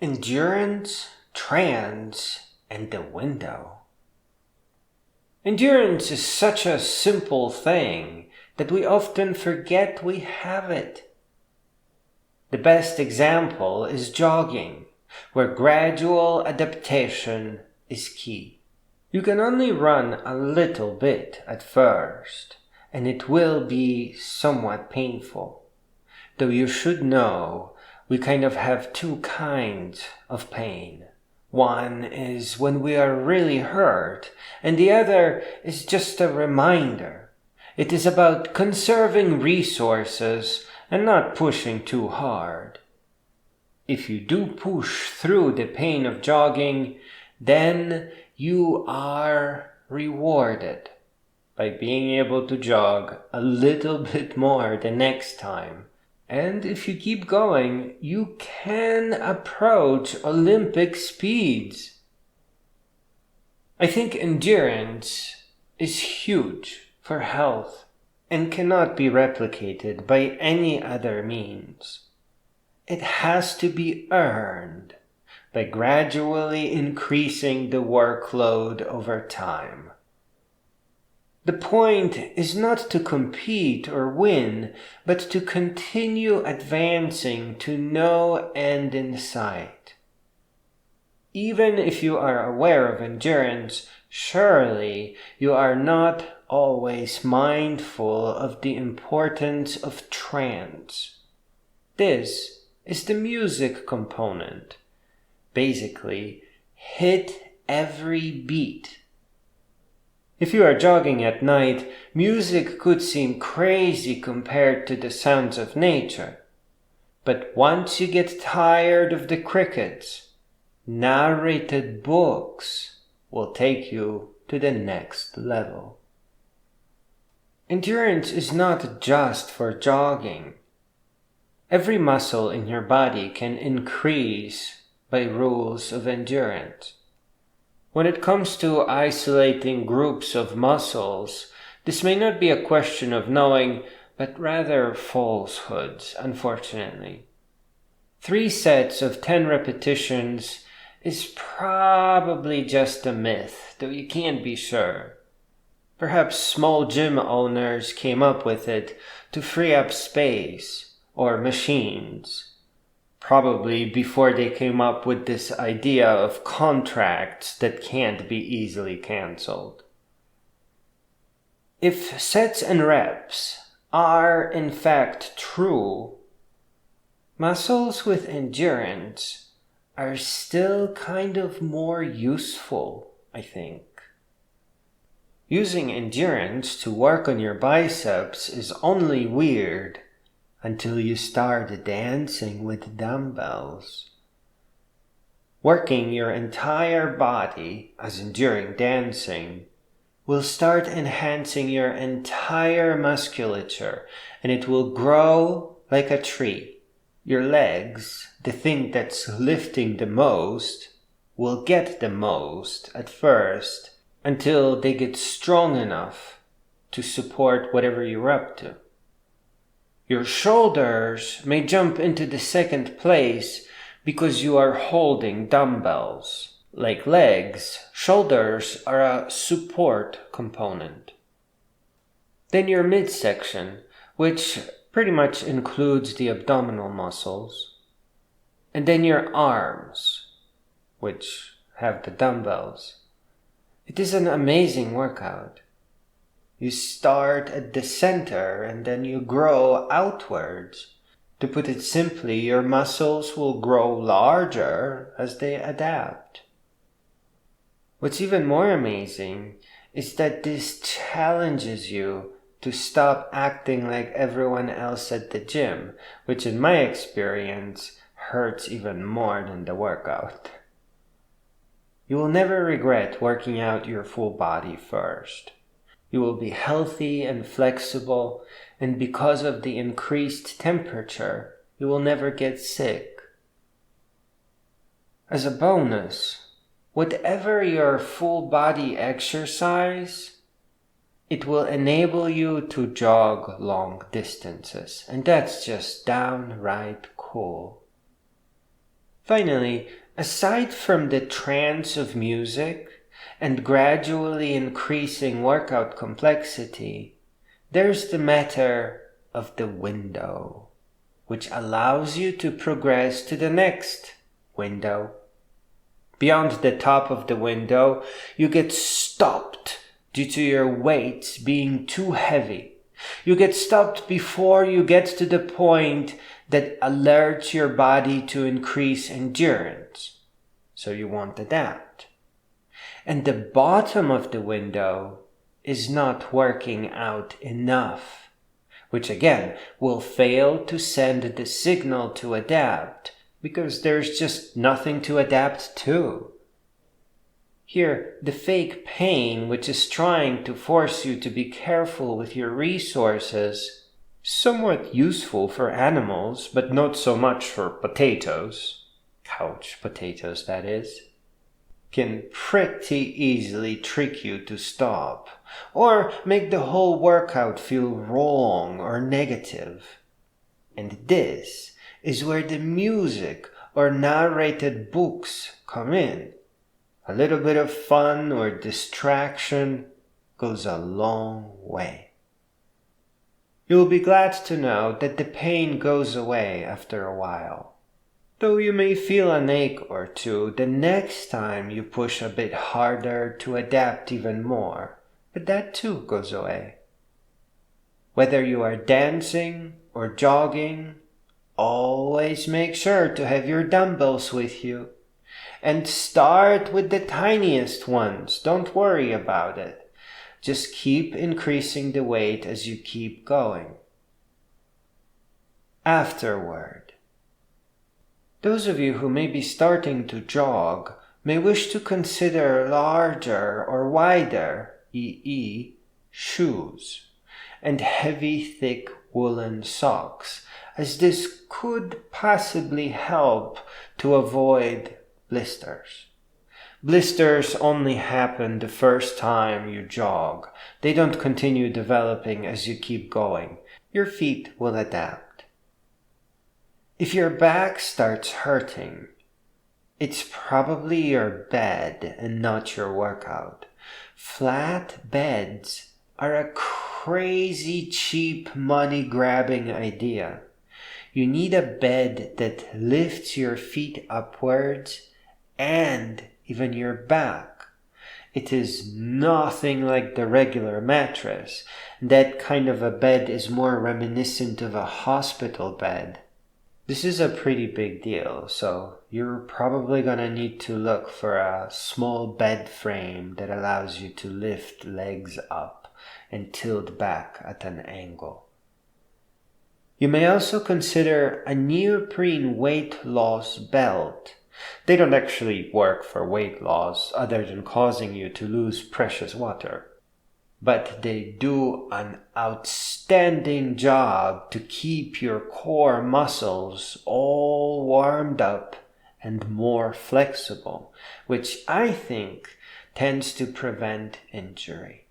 Endurance, trance, and the window. Endurance is such a simple thing that we often forget we have it. The best example is jogging, where gradual adaptation is key. You can only run a little bit at first, and it will be somewhat painful. Though you should know, we kind of have two kinds of pain. One is when we are really hurt, and the other is just a reminder. It is about conserving resources and not pushing too hard. If you do push through the pain of jogging, then you are rewarded by being able to jog a little bit more the next time. And if you keep going, you can approach Olympic speeds. I think endurance is huge for health and cannot be replicated by any other means. It has to be earned by gradually increasing the workload over time. The point is not to compete or win, but to continue advancing to no end in sight. Even if you are aware of endurance, surely you are not always mindful of the importance of trance. This is the music component. Basically, hit every beat. If you are jogging at night, music could seem crazy compared to the sounds of nature. But once you get tired of the crickets, narrated books will take you to the next level. Endurance is not just for jogging. Every muscle in your body can increase by rules of endurance. When it comes to isolating groups of muscles, this may not be a question of knowing, but rather falsehoods, unfortunately. 3 sets of 10 repetitions is probably just a myth, though you can't be sure. Perhaps small gym owners came up with it to free up space or machines. Probably before they came up with this idea of contracts that can't be easily cancelled. If sets and reps are in fact true, muscles with endurance are still kind of more useful, I think. Using endurance to work on your biceps is only weird until you start dancing with dumbbells. Working your entire body, as in during dancing, will start enhancing your entire musculature, and it will grow like a tree. Your legs, the thing that's lifting the most, will get the most at first until they get strong enough to support whatever you're up to. Your shoulders may jump into the second place because you are holding dumbbells. Like legs, shoulders are a support component. Then your midsection, which pretty much includes the abdominal muscles. And then your arms, which have the dumbbells. It is an amazing workout. You start at the center and then you grow outwards. To put it simply, your muscles will grow larger as they adapt. What's even more amazing is that this challenges you to stop acting like everyone else at the gym, which in my experience hurts even more than the workout. You will never regret working out your full body first. You will be healthy and flexible, and because of the increased temperature, you will never get sick. As a bonus, whatever your full body exercise, it will enable you to jog long distances, and that's just downright cool. Finally, aside from the trance of music and gradually increasing workout complexity, there's the matter of the window, which allows you to progress to the next window. Beyond the top of the window, you get stopped due to your weight being too heavy. You get stopped before you get to the point that alerts your body to increase endurance. So you won't adapt. And the bottom of the window is not working out enough, which again will fail to send the signal to adapt because there's just nothing to adapt to. Here, the fake pain, which is trying to force you to be careful with your resources, somewhat useful for animals, but not so much for potatoes, couch potatoes that is, can pretty easily trick you to stop, or make the whole workout feel wrong or negative. And this is where the music or narrated books come in. A little bit of fun or distraction goes a long way. You'll be glad to know that the pain goes away after a while. Though you may feel an ache or two the next time you push a bit harder to adapt even more, but that too goes away. Whether you are dancing or jogging, always make sure to have your dumbbells with you. And start with the tiniest ones. Don't worry about it. Just keep increasing the weight as you keep going. Afterward. Those of you who may be starting to jog may wish to consider larger or wider, e.e., shoes, and heavy thick woolen socks, as this could possibly help to avoid blisters. Blisters only happen the first time you jog. They don't continue developing as you keep going. Your feet will adapt. If your back starts hurting, it's probably your bed and not your workout. Flat beds are a crazy cheap money-grabbing idea. You need a bed that lifts your feet upwards and even your back. It is nothing like the regular mattress. That kind of a bed is more reminiscent of a hospital bed. This is a pretty big deal, so you're probably gonna need to look for a small bed frame that allows you to lift legs up and tilt back at an angle. You may also consider a neoprene weight loss belt. They don't actually work for weight loss other than causing you to lose precious water. But they do an outstanding job to keep your core muscles all warmed up and more flexible, which I think tends to prevent injury.